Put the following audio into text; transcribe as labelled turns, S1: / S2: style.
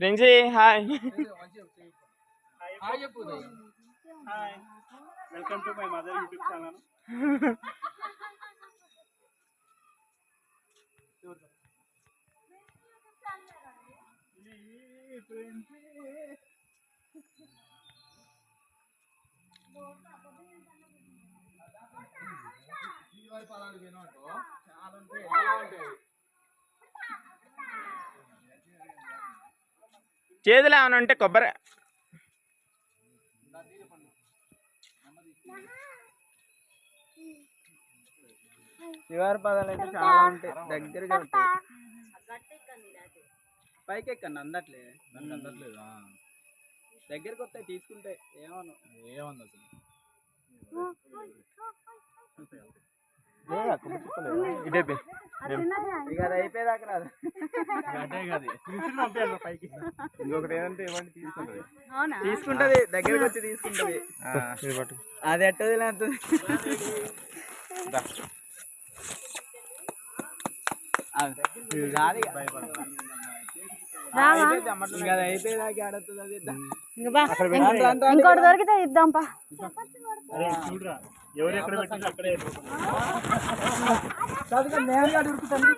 S1: Princi hi.
S2: Hi. Welcome to my mother YouTube channel.
S1: చేతులు ఏమైనా ఉంటే కొబ్బరి శివారి పదాలు అయితే చాలా ఉంటాయి, దగ్గరగా ఉంటాయి. పైకి ఎక్కండి, అందట్లేదు దగ్గరికి వస్తాయి తీసుకుంటే. ఏమన్నా అసలు ఇదే ఇక అది అయిపోయేదాకా రాదు. ఇంకొకటి ఏదంటే ఇవ్వండి తీసుకుంటది, దగ్గరికి వచ్చి తీసుకుంటది. అది ఎట్టది లేదు అయిపోయేదాకా ఆడుతుంది. అది
S3: ఇంకోటి దొరికితే ఇద్దాంపా.
S2: చూడరా ఎవరు ఎక్కడ పెట్టింది అక్కడే
S1: నేను ఉరుకుతాను.